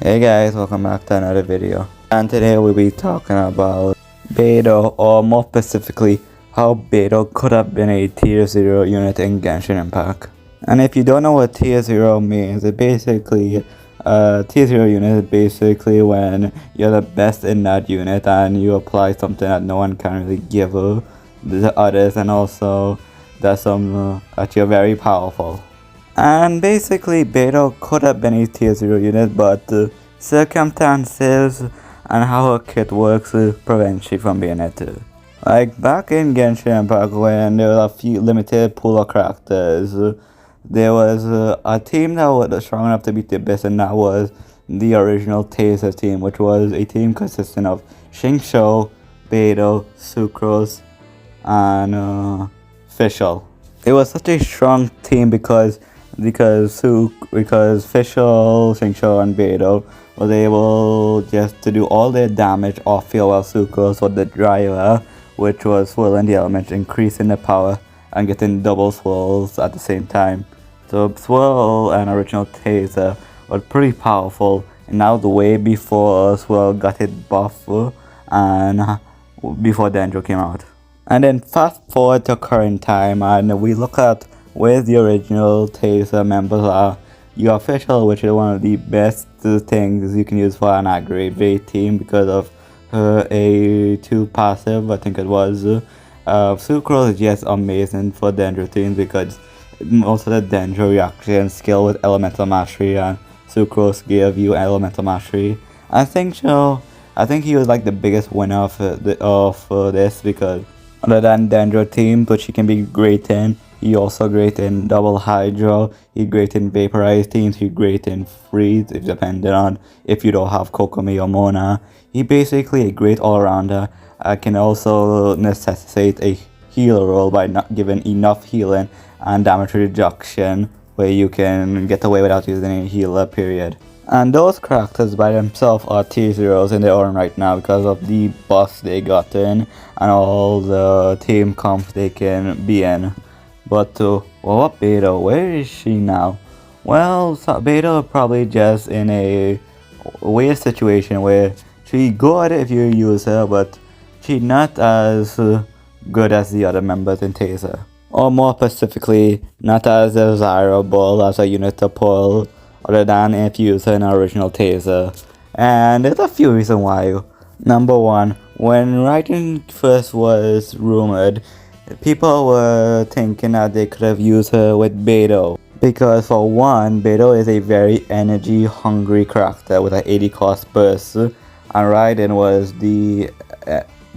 Hey guys, welcome back to another video. And today we'll be talking about Beidou, or more specifically, how Beidou could have been a tier 0 unit in Genshin Impact. And if you don't know what tier 0 means, it basically, tier 0 unit is basically when you're the best in that unit and you apply something that no one can really give the others, and also that you're very powerful. And basically, Beidou could have been a tier 0 unit, but circumstances and how her kit works prevent you from being it. Like back in Genshin Impact, when there were a few limited pool of characters, there was a team that was strong enough to beat the best, and that was the original Taser team, which was a team consisting of Xingqiu, Beidou, Sucrose, and Fischl. It was such a strong team because Fischl, Xingqiu, and Beidou was able just to do all their damage off field, while Sucrose was the driver, which was swirling the element, increasing the power and getting double swirls at the same time. So Swirl and original Taser was pretty powerful, and that was way before Swirl got it buff and before Dendro came out. And then fast forward to current time, and we look at where the original Taser members are. You have Fischl, which is one of the best things you can use for an aggravate team because of her A2 passive, I think it was. Sucrose is just amazing for Dendro teams because most of the Dendro reaction skill with Elemental Mastery, and Sucrose gave you Elemental Mastery. I think he was like the biggest winner of this, because other than Dendro team, which he can be great in, he also great in double Hydro, he great in vaporized teams, he great in freeze, if depending on if you don't have Kokomi or Mona. He basically a great all-rounder. Can also necessitate a healer role by not giving enough healing and damage reduction, where you can get away without using a healer, period. And those characters by themselves are tier 0s in their own right now because of the buffs they got in and all the team comps they can be in. But what Beidou? Where is she now? Well, Beidou probably just in a weird situation where she good if you use her, but she's not as good as the other members in Taser. Or more specifically, not as desirable as a unit to pull, other than if you use her in original Taser. And there's a few reasons why. Number one, when Raiden first was rumored, people were thinking that they could have used her with Beidou. Because for one, Beidou is a very energy hungry character with an 80 cost burst, and Raiden was the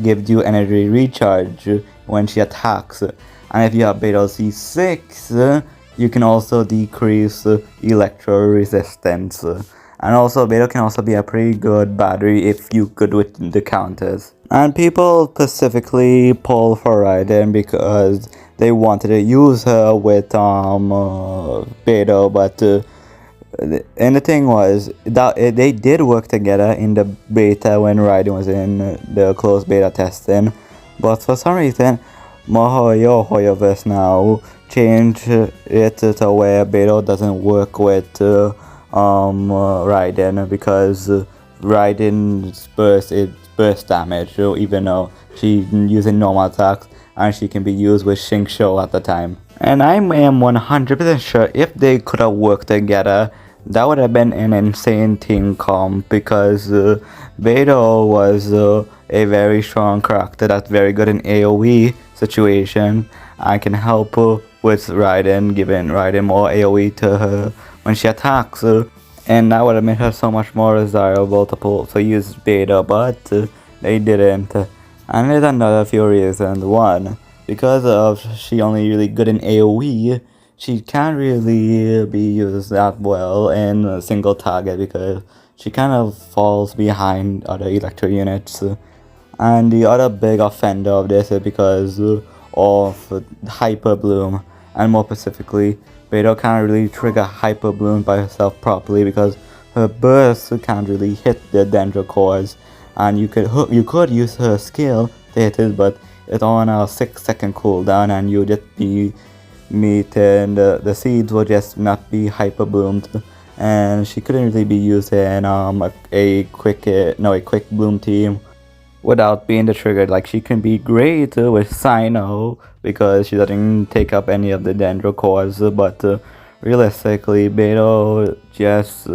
gives you energy recharge when she attacks. And if you have Beidou C6, you can also decrease electro resistance. And also Beidou can also be a pretty good battery if you good with the counters. And people specifically pull for Raiden because they wanted to use her with Beidou, but and the thing was that they did work together in the beta when Raiden was in the closed beta testing, but for some reason Mihoyo Hoyoverse now changed it to where Beidou doesn't work with Raiden, because Raiden's burst is burst damage, so even though she's using normal attacks, and she can be used with Xingqiu at the time. And I am 100% sure if they could have worked together, that would have been an insane team comp, because Beidou was a very strong character that's very good in AoE situation and can help with Raiden, giving Raiden more AoE to her when she attacks. And that would have made her so much more desirable to use Beidou, but they didn't. And there's another few reasons. One, because of she only really good in AoE, she can't really be used that well in a single target because she kind of falls behind other electro units. And the other big offender of this is because of Hyper Bloom, and more specifically, Beidou can't really trigger Hyper Bloom by herself properly because her burst can't really hit the Dendro cores, and you could use her skill to hit it, but it's on a 6-second cooldown, and you just be meeting the seeds will just not be hyper bloomed, and she couldn't really be used in a quick bloom team without being the trigger. Like, she can be great with Sino because she doesn't take up any of the dendro cores, but realistically, Beidou just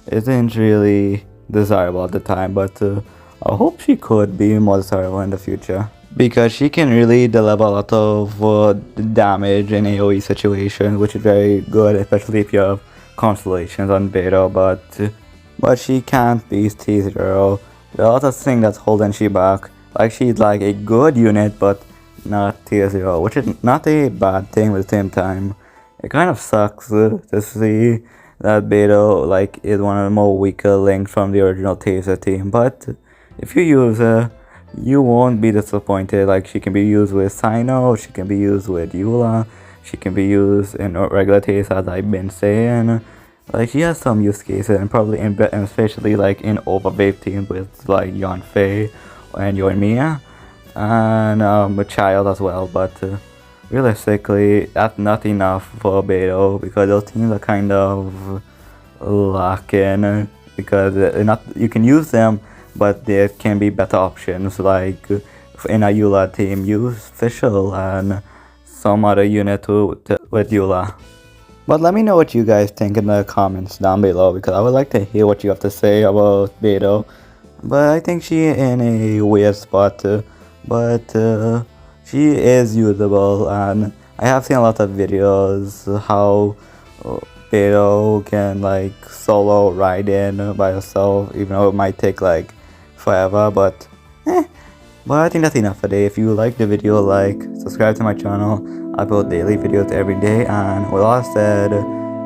isn't really desirable at the time, but I hope she could be more desirable in the future. Because she can really deliver a lot of damage in AoE situations, which is very good, especially if you have constellations on Beidou, but she can't beat T0. There are a lot of things that's holding she back. Like, she's like a good unit, but not tier 0, which is not a bad thing at the same time. It kind of sucks to see that Beidou like is one of the more weaker links from the original Taser team, but if you use her, you won't be disappointed. Like, she can be used with Sino, she can be used with Eula, she can be used in regular Taser, as I've been saying. Like, she has some use cases, and probably especially like in overwave teams with like Yon Fei and Yon Mia, and with Child as well. But realistically, that's not enough for Beidou because those teams are kind of lacking because they're not. You can use them, but there can be better options. Like in a Eula team, use Fischl and some other unit with Eula. But let me know what you guys think in the comments down below, because I would like to hear what you have to say about Beidou. But I think she in a weird spot, but she is usable, and I have seen a lot of videos how Beidou can like solo ride in by herself, even though it might take like forever, but I think that's enough for today. If you like the video, like, subscribe to my channel. I upload daily videos every day, and with all that said,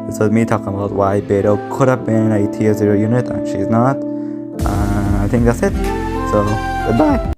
this was me talking about why Beidou could have been a tier 0 unit and she's not. I think that's it. So, goodbye.